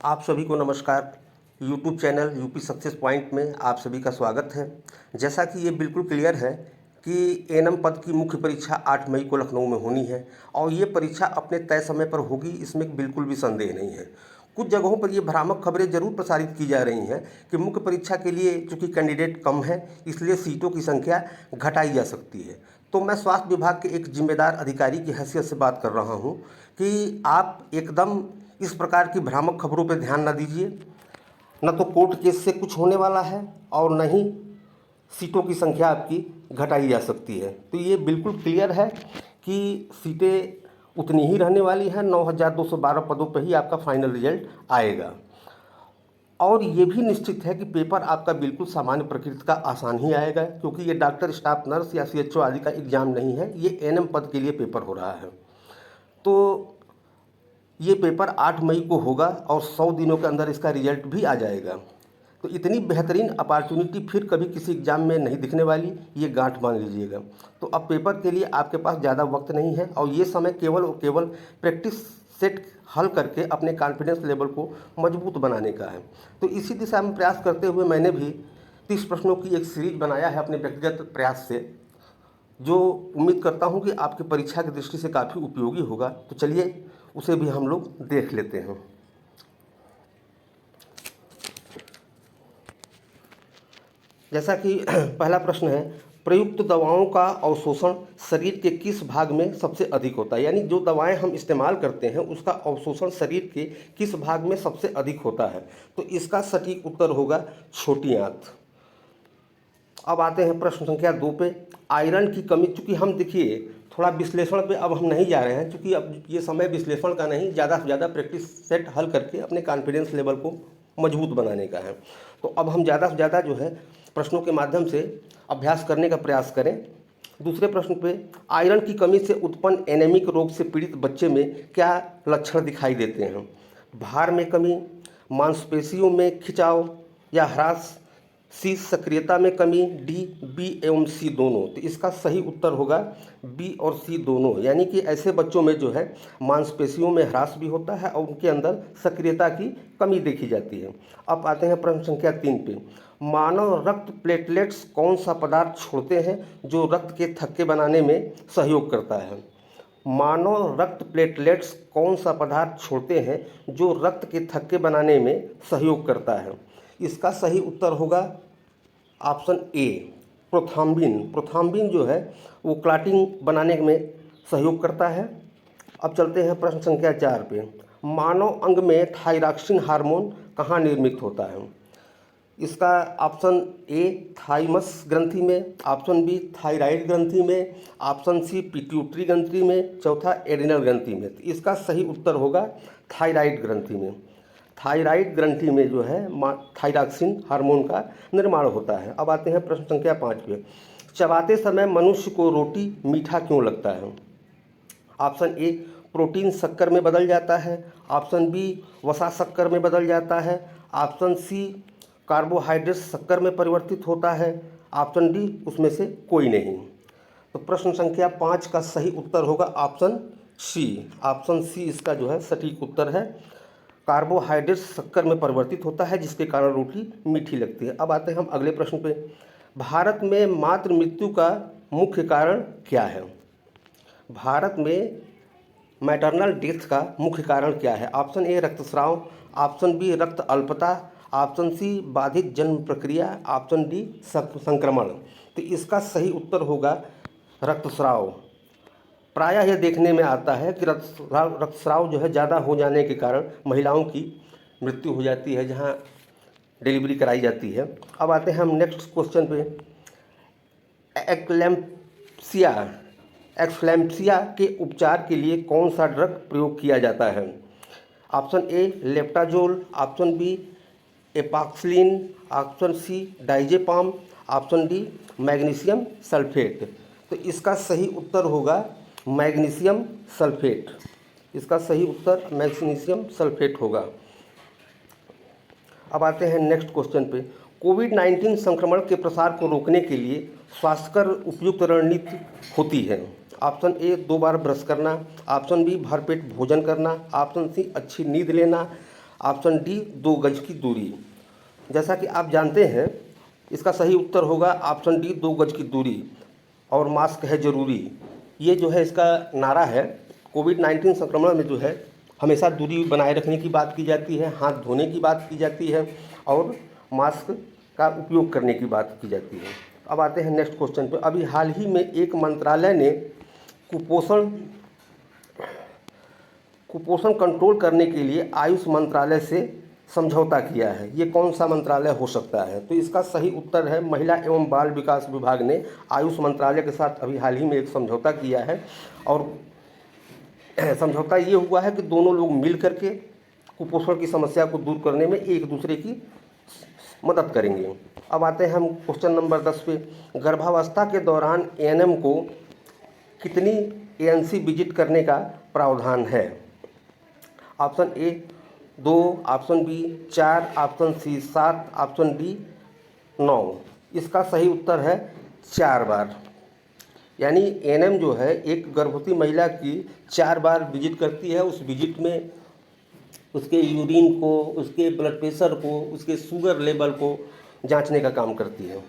आप सभी को नमस्कार। YouTube channel UP success point में आप सभी का स्वागत है। जैसा कि ये बिल्कुल क्लियर है कि एएनएम पद की मुख्य परीक्षा 8 मई को लखनऊ में होनी है और ये परीक्षा अपने तय समय पर होगी, इसमें बिल्कुल भी संदेह नहीं है। कुछ जगहों पर ये भ्रामक खबरें जरूर प्रसारित की जा रही हैं कि मुख्य परीक्षा के लिए चूँकि कैंडिडेट कम है इसलिए सीटों की संख्या घटाई जा सकती है। तो मैं स्वास्थ्य विभाग के एक जिम्मेदार अधिकारी की हैसियत से बात कर रहा हूँ कि आप एकदम इस प्रकार की भ्रामक खबरों पर ध्यान न दीजिए। न तो कोर्ट केस से कुछ होने वाला है और न ही सीटों की संख्या आपकी घटाई जा सकती है। तो ये बिल्कुल क्लियर है कि सीटें उतनी ही रहने वाली हैं। 9,212 पदों पर ही आपका फाइनल रिजल्ट आएगा और ये भी निश्चित है कि पेपर आपका बिल्कुल सामान्य प्रकृति का आसान ही आएगा, क्योंकि ये डॉक्टर, स्टाफ नर्स या सीएचओ आदि का एग्ज़ाम नहीं है, ये एएनएम पद के लिए पेपर हो रहा है। तो ये पेपर 8 मई को होगा और 100 दिनों के अंदर इसका रिजल्ट भी आ जाएगा। तो इतनी बेहतरीन अपॉर्चुनिटी फिर कभी किसी एग्ज़ाम में नहीं दिखने वाली, ये गांठ मान लीजिएगा। तो अब पेपर के लिए आपके पास ज़्यादा वक्त नहीं है और ये समय केवल और केवल प्रैक्टिस सेट हल करके अपने कॉन्फिडेंस लेवल को मजबूत बनाने का है। तो इसी दिशा में प्रयास करते हुए मैंने भी 30 प्रश्नों की एक सीरीज बनाया है अपने व्यक्तिगत प्रयास से, जो उम्मीद करता हूं कि आपकी परीक्षा की दृष्टि से काफ़ी उपयोगी होगा। तो चलिए उसे भी हम लोग देख लेते हैं। जैसा कि पहला प्रश्न है, प्रयुक्त दवाओं का अवशोषण शरीर के किस भाग में सबसे अधिक होता है? यानी जो दवाएं हम इस्तेमाल करते हैं उसका अवशोषण शरीर के किस भाग में सबसे अधिक होता है? तो इसका सटीक उत्तर होगा छोटी आंत। अब आते हैं प्रश्न संख्या 2 पे। आयरन की कमी, चूँकि हम देखिए थोड़ा विश्लेषण पे अब हम नहीं जा रहे हैं, क्योंकि अब ये समय विश्लेषण का नहीं, ज़्यादा से ज़्यादा प्रैक्टिस सेट हल करके अपने कॉन्फिडेंस लेवल को मजबूत बनाने का है। तो अब हम ज़्यादा से ज़्यादा जो है प्रश्नों के माध्यम से अभ्यास करने का प्रयास करें। दूसरे प्रश्न पे, आयरन की कमी से उत्पन्न एनीमिक रोग से पीड़ित बच्चे में क्या लक्षण दिखाई देते हैं? भार में कमी, मांसपेशियों में खिंचाव या ह्रास, सी सक्रियता में कमी, डी बी एवं सी दोनों। तो इसका सही उत्तर होगा बी और सी दोनों। यानी कि ऐसे बच्चों में जो है मांसपेशियों में ह्रास भी होता है और उनके अंदर सक्रियता की कमी देखी जाती है। अब आते हैं प्रश्न संख्या 3 पे। मानव रक्त प्लेटलेट्स कौन सा पदार्थ छोड़ते हैं जो रक्त के थक्के बनाने में सहयोग करता है? मानव रक्त प्लेटलेट्स कौन सा पदार्थ छोड़ते हैं जो रक्त के थक्के बनाने में सहयोग करता है? इसका सही उत्तर होगा ऑप्शन ए, प्रोथ्राम्बिन। प्रोथ्राम्बिन जो है वो क्लॉटिंग बनाने में सहयोग करता है। अब चलते हैं प्रश्न संख्या 4 पे। मानव अंग में थायरॉक्सिन हार्मोन कहाँ निर्मित होता है? इसका ऑप्शन ए थाइमस ग्रंथि में, ऑप्शन बी थायराइड ग्रंथि में, ऑप्शन सी पिट्यूटरी ग्रंथि में, चौथा एड्रिनल ग्रंथि में। तो इसका सही उत्तर होगा थायराइड ग्रंथि में। थायराइड ग्रंथि में जो है थायरॉक्सिन हार्मोन का निर्माण होता है। अब आते हैं प्रश्न संख्या 5 पे। चबाते समय मनुष्य को रोटी मीठा क्यों लगता है? ऑप्शन ए प्रोटीन शक्कर में बदल जाता है, ऑप्शन बी वसा शक्कर में बदल जाता है, ऑप्शन सी कार्बोहाइड्रेट शक्कर में परिवर्तित होता है, ऑप्शन डी उसमें से कोई नहीं। तो प्रश्न संख्या 5 का सही उत्तर होगा ऑप्शन सी। ऑप्शन सी इसका जो है सटीक उत्तर है। कार्बोहाइड्रेट शक्कर में परिवर्तित होता है जिसके कारण रोटी मीठी लगती है। अब आते हैं हम अगले प्रश्न पे। भारत में मातृ मृत्यु का मुख्य कारण क्या है? भारत में मैटरनल डेथ का मुख्य कारण क्या है? ऑप्शन ए रक्तस्राव, ऑप्शन बी रक्त अल्पता, ऑप्शन सी बाधित जन्म प्रक्रिया, ऑप्शन डी संक्रमण। तो इसका सही उत्तर होगा रक्तस्राव। प्रायः यह देखने में आता है कि रक्तस्राव जो है ज़्यादा हो जाने के कारण महिलाओं की मृत्यु हो जाती है जहां डिलीवरी कराई जाती है। अब आते हैं हम नेक्स्ट क्वेश्चन पे। एक्लैम्प्सिया एक्सलैम्प्सिया के उपचार के लिए कौन सा ड्रग प्रयोग किया जाता है? Option A leptazol, option B एपाक्सिलिन, option C diazepam, option D magnesium sulphate. तो इसका सही उत्तर होगा मैग्नीशियम सल्फेट। इसका सही उत्तर मैग्नीशियम सल्फेट होगा। अब आते हैं नेक्स्ट क्वेश्चन पे। कोविड-19 संक्रमण के प्रसार को रोकने के लिए स्वास्थ्यकर उपयुक्त रणनीति होती है? ऑप्शन ए 2 बार ब्रश करना, ऑप्शन बी भरपेट भोजन करना, ऑप्शन सी अच्छी नींद लेना, ऑप्शन डी 2 गज की दूरी। जैसा कि आप जानते हैं, इसका सही उत्तर होगा ऑप्शन डी 2 गज की दूरी और मास्क है ज़रूरी। ये जो है इसका नारा है। कोविड-19 संक्रमण में जो है हमेशा दूरी बनाए रखने की बात की जाती है, हाथ धोने की बात की जाती है और मास्क का उपयोग करने की बात की जाती है। अब आते हैं नेक्स्ट क्वेश्चन पे। अभी हाल ही में एक मंत्रालय ने कुपोषण कंट्रोल करने के लिए आयुष मंत्रालय से समझौता किया है। ये कौन सा मंत्रालय हो सकता है? तो इसका सही उत्तर है महिला एवं बाल विकास विभाग ने आयुष मंत्रालय के साथ अभी हाल ही में एक समझौता किया है और समझौता ये हुआ है कि दोनों लोग मिल करके कुपोषण की समस्या को दूर करने में एक दूसरे की मदद करेंगे। अब आते हैं हम क्वेश्चन नंबर 10 पे। गर्भावस्था के दौरान एएनएम को कितनी एएनसी विजिट करने का प्रावधान है? Option A 2, option B 4, option C 7, option D 9। इसका सही उत्तर है 4 बार। यानी एएनएम जो है एक गर्भवती महिला की 4 बार विजिट करती है। उस विजिट में उसके यूरिन को, उसके ब्लड प्रेशर को, उसके शुगर लेवल को जांचने का काम करती है।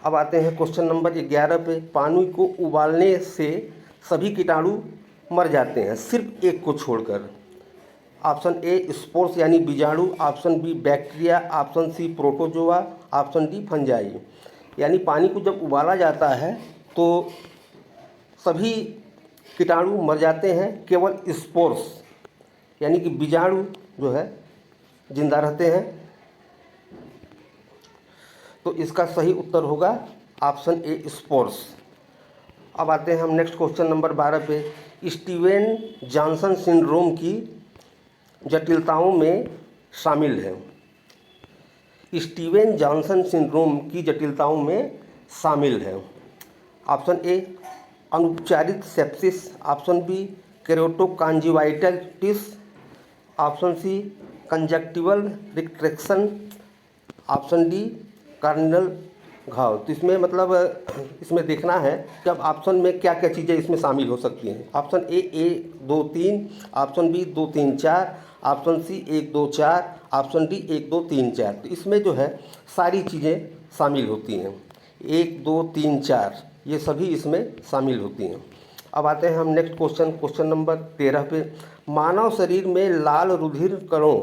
अब आते हैं क्वेश्चन नंबर 11 पे। पानी को उबालने से सभी कीटाणु मर जाते हैं सिर्फ एक को छोड़कर। ऑप्शन ए स्पोर्स यानी बीजाणु, option B bacteria, option C protozoa, option D fungi. यानी पानी को जब उबाला जाता है तो सभी कीटाणु मर जाते हैं, केवल स्पोर्स यानी कि बीजाणु जो है जिंदा रहते हैं। तो इसका सही उत्तर होगा ऑप्शन ए स्पोर्स। अब आते हैं हम नेक्स्ट क्वेश्चन नंबर 12 पे। स्टीवेन जॉनसन सिंड्रोम की जटिलताओं में शामिल है। स्टीवेन जॉनसन सिंड्रोम की जटिलताओं में शामिल है। ऑप्शन ए अनुपचारित sepsis, option B keratoconjunctivitis, option C conjunctival retraction, option D corneal घाव। तो इसमें मतलब इसमें देखना है कि अब ऑप्शन में क्या क्या चीज़ें इसमें शामिल हो सकती हैं। Option A 1 2 3, option B 2 3 4, option C 1 2 4, option D 1 2 3 4। तो इसमें जो है सारी चीज़ें शामिल होती हैं। 1 2 3 4 ये सभी इसमें शामिल होती हैं। अब आते हैं हम नेक्स्ट क्वेश्चन नंबर 13 पे। मानव शरीर में लाल रुधिर कणों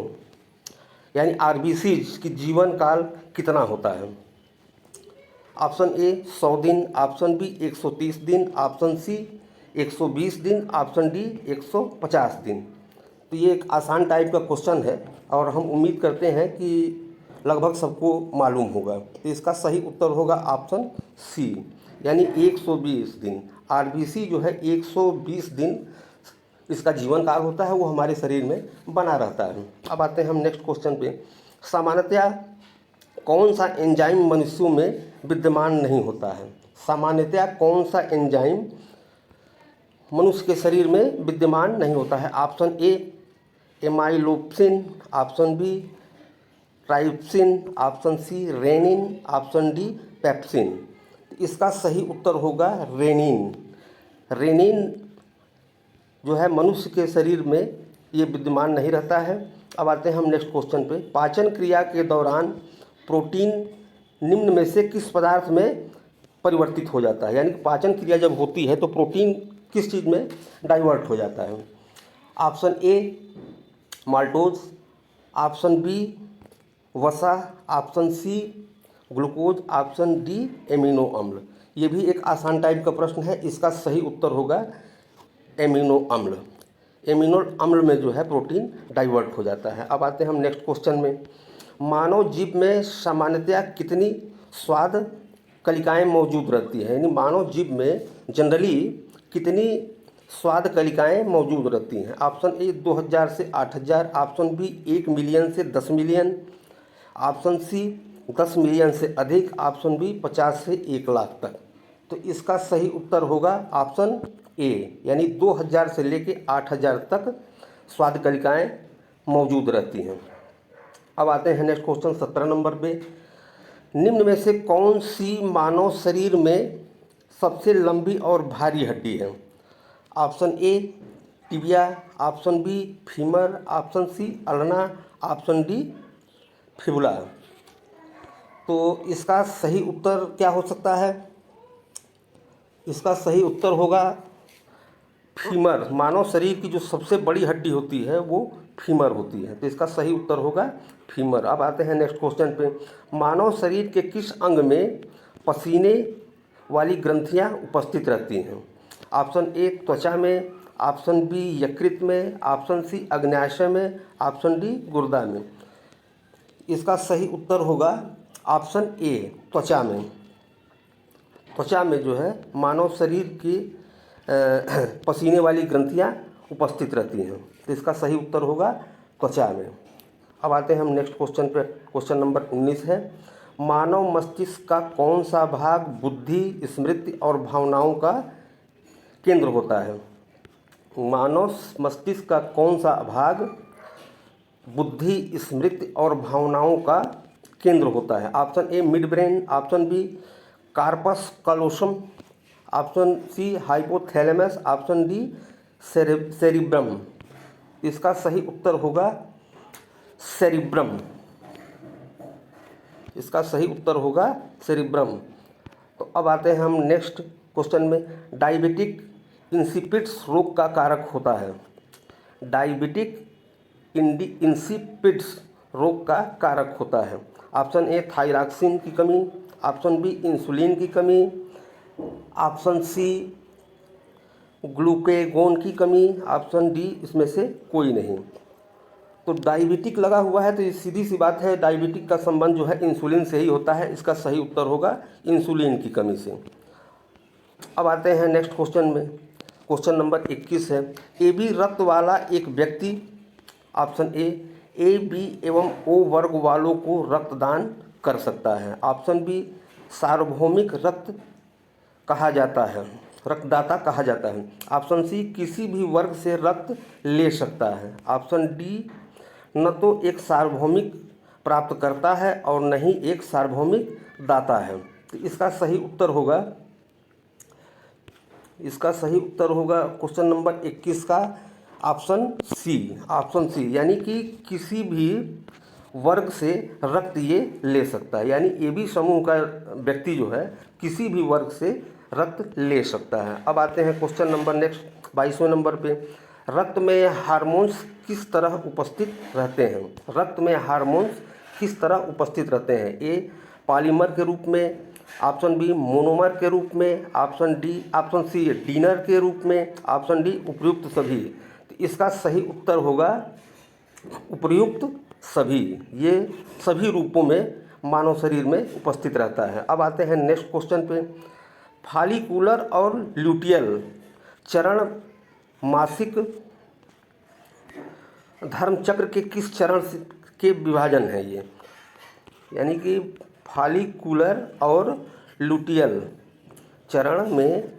यानी आरबीसीज की जीवन काल कितना होता है? ऑप्शन ए 100 दिन, ऑप्शन बी 130 दिन, ऑप्शन सी 120 दिन, ऑप्शन डी 150 दिन। तो ये एक आसान टाइप का क्वेश्चन है और हम उम्मीद करते हैं कि लगभग सबको मालूम होगा। तो इसका सही उत्तर होगा ऑप्शन सी यानी 120 दिन। आरबीसी जो है 120 दिन इसका जीवन काल होता है, वो हमारे शरीर में बना रहता है। अब आते हैं हम नेक्स्ट क्वेश्चन पे। सामान्यतया कौन सा एंजाइम मनुष्यों में विद्यमान नहीं होता है? सामान्यतया कौन सा एंजाइम मनुष्य के शरीर में विद्यमान नहीं होता है? Option A amylopsin, option B trypsin, option C rennin, option D pepsin. इसका सही उत्तर होगा रेनिन। रेनिन जो है मनुष्य के शरीर में ये विद्यमान नहीं रहता है। अब आते हैं हम नेक्स्ट क्वेश्चन पे। पाचन क्रिया के दौरान प्रोटीन निम्न में से किस पदार्थ में परिवर्तित हो जाता है? यानी पाचन क्रिया जब होती है तो प्रोटीन किस चीज़ में डाइवर्ट हो जाता है? Option A maltose, option B वसा, option C glucose, option D amino अम्ल। ये भी एक आसान टाइप का प्रश्न है। इसका सही उत्तर होगा एमिनो अम्ल। एमिनो अम्ल में जो है प्रोटीन डाइवर्ट हो जाता है। अब आते हैं हम नेक्स्ट क्वेश्चन में। मानव जीभ में सामान्यतया कितनी स्वाद कलिकाएं मौजूद रहती हैं? यानी मानव जीभ में जनरली कितनी स्वाद कलिकाएं मौजूद रहती हैं? ऑप्शन ए 2000 से 8000, ऑप्शन बी 1 मिलियन से 10 मिलियन, ऑप्शन सी 10 मिलियन से अधिक, ऑप्शन बी 50 से 1 लाख तक। तो इसका सही उत्तर होगा ऑप्शन ए यानी 2000 से लेके 8000 तक स्वाद कलिकाएं मौजूद रहती हैं। अब आते हैं नेक्स्ट क्वेश्चन 17 नंबर पे। निम्न में से कौन सी मानव शरीर में सबसे लंबी और भारी हड्डी है? Option A tibia, option B femur, option C ulna, option D fibula. तो इसका सही उत्तर क्या हो सकता है? इसका सही उत्तर होगा फीमर। मानव शरीर की जो सबसे बड़ी हड्डी होती है वो फीमर होती है, तो इसका सही उत्तर होगा फीमर। अब आते हैं नेक्स्ट क्वेश्चन पे। मानव शरीर के किस अंग में पसीने वाली ग्रंथियां उपस्थित रहती हैं? ऑप्शन ए त्वचा में, ऑप्शन बी यकृत में, ऑप्शन सी अग्न्याशय में, ऑप्शन डी गुर्दा में। इसका सही उत्तर होगा ऑप्शन ए त्वचा में। त्वचा में जो है मानव शरीर की पसीने वाली ग्रंथियां उपस्थित रहती हैं, तो इसका सही उत्तर होगा त्वचा में। अब आते हैं हम नेक्स्ट क्वेश्चन पे। क्वेश्चन नंबर 19 है, मानव मस्तिष्क का कौन सा भाग बुद्धि, स्मृति और भावनाओं का केंद्र होता है? मानव मस्तिष्क का कौन सा भाग बुद्धि, स्मृति और भावनाओं का केंद्र होता है? Option A midbrain, option B corpus callosum, option C hypothalamus, option D cerebrum. इसका सही उत्तर होगा सेरिब्रम। इसका सही उत्तर होगा सेरिब्रम। तो अब आते हैं हम नेक्स्ट क्वेश्चन में। डायबिटिक इंसिपिड्स रोग का कारक होता है। डायबिटिक इंसिपिड्स रोग का कारक होता है। ऑप्शन ए थायरॉक्सिन की कमी, ऑप्शन बी इंसुलिन की कमी, ऑप्शन सी ग्लूकेगोन की कमी, ऑप्शन डी इसमें से कोई नहीं। तो डायबिटिक लगा हुआ है तो ये सीधी सी बात है, डायबिटिक का संबंध जो है इंसुलिन से ही होता है। इसका सही उत्तर होगा इंसुलिन की कमी से। अब आते हैं नेक्स्ट क्वेश्चन में। क्वेश्चन नंबर 21 है, ए बी रक्त वाला एक व्यक्ति, ऑप्शन ए बी एवं ओ वर्ग वालों को रक्तदान कर सकता है। ऑप्शन बी सार्वभौमिक रक्त कहा जाता है, रक्तदाता कहा जाता है। ऑप्शन सी किसी भी वर्ग से रक्त ले सकता है। ऑप्शन डी न तो एक सार्वभौमिक प्राप्त करता है और न ही एक सार्वभौमिक दाता है। तो इसका सही उत्तर होगा क्वेश्चन नंबर 21 का ऑप्शन सी। ऑप्शन सी यानी कि किसी भी वर्ग से रक्त ये ले सकता है, यानी ए बी समूह का व्यक्ति जो है किसी भी वर्ग से रक्त ले सकता है। अब आते हैं क्वेश्चन नंबर नेक्स्ट 22वें नंबर पे। रक्त में हार्मोन्स किस तरह उपस्थित रहते हैं? रक्त में हार्मोन्स किस तरह उपस्थित रहते हैं? ए पॉलीमर के रूप में, ऑप्शन बी मोनोमर के रूप में, ऑप्शन सी डीनर के रूप में, ऑप्शन डी उपर्युक्त सभी। तो इसका सही उत्तर होगा उपर्युक्त सभी। ये सभी रूपों में मानव शरीर में उपस्थित रहता है। अब आते हैं नेक्स्ट क्वेश्चन पे। फॉलिकुलर और ल्यूटियल चरण मासिक धर्मचक्र के किस चरण के विभाजन है ये? यानी कि फॉलिकुलर और ल्यूटियल चरण में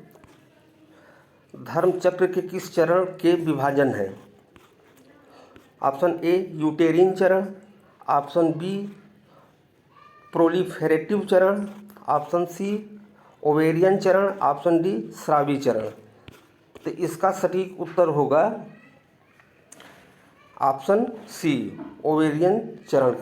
धर्मचक्र के किस चरण के विभाजन है? ऑप्शन ए यूटेरिन चरण, ऑप्शन बी प्रोलिफेरेटिव चरण, ऑप्शन सी ओवेरियन चरण, ऑप्शन डी स्रावी चरण। तो इसका सटीक उत्तर होगा ऑप्शन सी ओवेरियन चरण।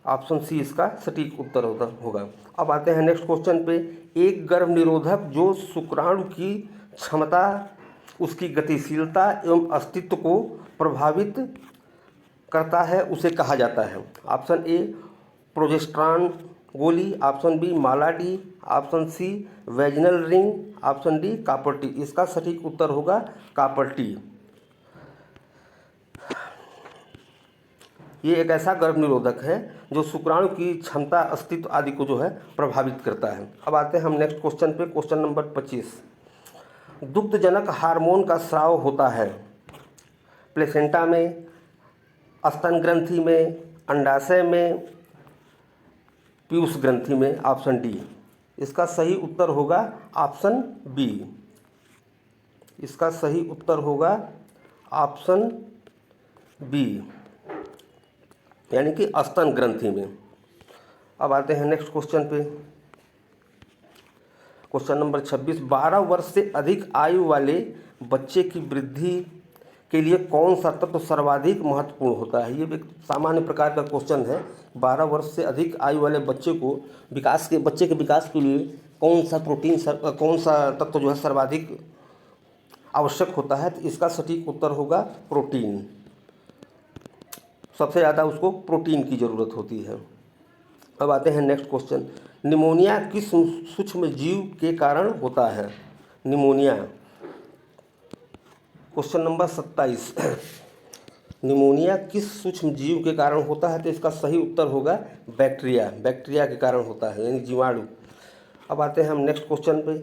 ऑप्शन सी इसका सटीक उत्तर होगा। अब आते हैं नेक्स्ट क्वेश्चन पे। एक गर्भ निरोधक जो शुक्राणु की क्षमता, उसकी गतिशीलता एवं अस्तित्व को प्रभावित करता है उसे कहा जाता है। ऑप्शन ए प्रोजेस्टेरॉन गोली, option B Mala D, option C vaginal ring, option D copper T. इसका सटीक उत्तर होगा कॉपर टी। ये एक ऐसा गर्भ निरोधक है जो शुक्राणु की क्षमता, अस्तित्व आदि को जो है प्रभावित करता है। अब आते हैं हम नेक्स्ट क्वेश्चन पे। Question number 25। दुग्धजनक हार्मोन का स्राव होता है प्लेसेंटा में, स्तन ग्रंथि में, अंडाशय में, पीयूष ग्रंथि में। Option D. इसका सही उत्तर होगा ऑप्शन बी। इसका सही उत्तर होगा ऑप्शन बी, यानी कि स्तन ग्रंथि में। अब आते हैं नेक्स्ट क्वेश्चन पे। क्वेश्चन नंबर 26, 12 वर्ष से अधिक आयु वाले बच्चे की वृद्धि के लिए कौन सा तत्व सर्वाधिक महत्वपूर्ण होता है? ये भी एक सामान्य प्रकार का क्वेश्चन है। 12 वर्ष से अधिक आयु वाले बच्चे के विकास के लिए कौन सा तत्व जो है सर्वाधिक आवश्यक होता है? तो इसका सटीक उत्तर होगा प्रोटीन। सबसे ज़्यादा उसको प्रोटीन की ज़रूरत होती है। अब आते हैं नेक्स्ट क्वेश्चन, निमोनिया किस सूक्ष्म जीव के कारण होता है? निमोनिया, क्वेश्चन नंबर 27, निमोनिया किस सूक्ष्म जीव के कारण होता है? तो इसका सही उत्तर होगा बैक्टीरिया के कारण होता है, यानी जीवाणु। अब आते हैं हम नेक्स्ट क्वेश्चन पे,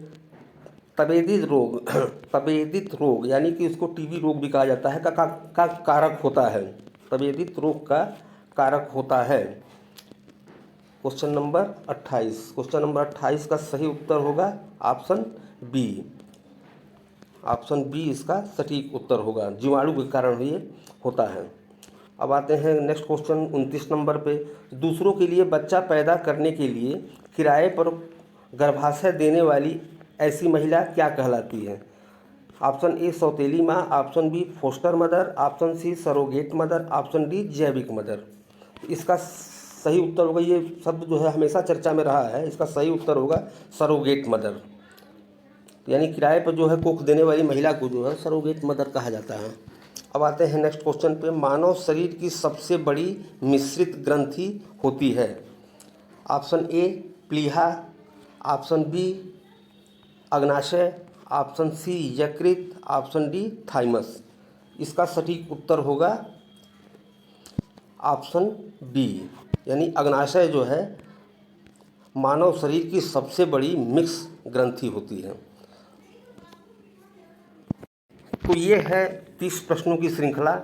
तपेदिक रोग यानी कि इसको टीबी रोग भी कहा जाता है का कारक होता है? तपेदिक रोग का कारक होता है क्वेश्चन नंबर 28 का सही उत्तर होगा ऑप्शन बी इसका सटीक उत्तर होगा, जीवाणु के कारण ये होता है। अब आते हैं नेक्स्ट क्वेश्चन 29 नंबर पे, दूसरों के लिए बच्चा पैदा करने के लिए किराए पर गर्भाशय देने वाली ऐसी महिला क्या कहलाती है? ऑप्शन ए सौतेली माँ, option B foster mother, option C surrogate mother, option D जैविक मदर। इसका सही उत्तर होगा, ये शब्द जो है हमेशा चर्चा में रहा है, इसका सही उत्तर होगा सरोगेट मदर, यानी किराए पर जो है कोख देने वाली महिला को जो है सरोगेट मदर कहा जाता है। अब आते हैं नेक्स्ट क्वेश्चन पे, मानव शरीर की सबसे बड़ी मिश्रित ग्रंथि होती है? ऑप्शन ए प्लीहा, ऑप्शन बी अग्नाशय, ऑप्शन सी यकृत, ऑप्शन डी थाइमस। इसका सटीक उत्तर होगा ऑप्शन बी, यानी अग्नाशय जो है मानव शरीर की सबसे बड़ी मिक्स ग्रंथि होती है। तो ये है 30 प्रश्नों की श्रृंखला।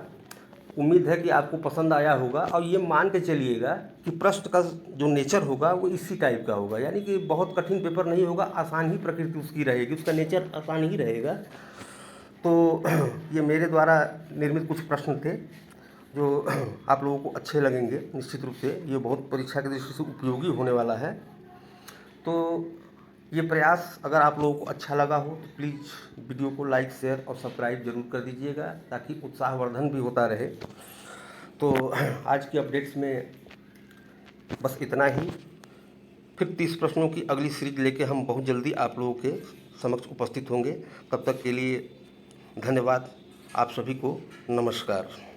उम्मीद है कि आपको पसंद आया होगा, और ये मान के चलिएगा कि प्रश्न का जो नेचर होगा वो इसी टाइप का होगा, यानी कि बहुत कठिन पेपर नहीं होगा, आसान ही प्रकृति उसकी रहेगी, उसका नेचर आसान ही रहेगा। तो ये मेरे द्वारा निर्मित कुछ प्रश्न थे जो आप लोगों को अच्छे लगेंगे निश्चित रूप से, ये बहुत परीक्षा की दृष्टि से उपयोगी होने वाला है। तो ये प्रयास अगर आप लोगों को अच्छा लगा हो तो प्लीज़ वीडियो को लाइक, शेयर और सब्सक्राइब जरूर कर दीजिएगा, ताकि उत्साहवर्धन भी होता रहे। तो आज की अपडेट्स में बस इतना ही। फिर 30 प्रश्नों की अगली सीरीज लेके हम बहुत जल्दी आप लोगों के समक्ष उपस्थित होंगे। तब तक के लिए धन्यवाद। आप सभी को नमस्कार।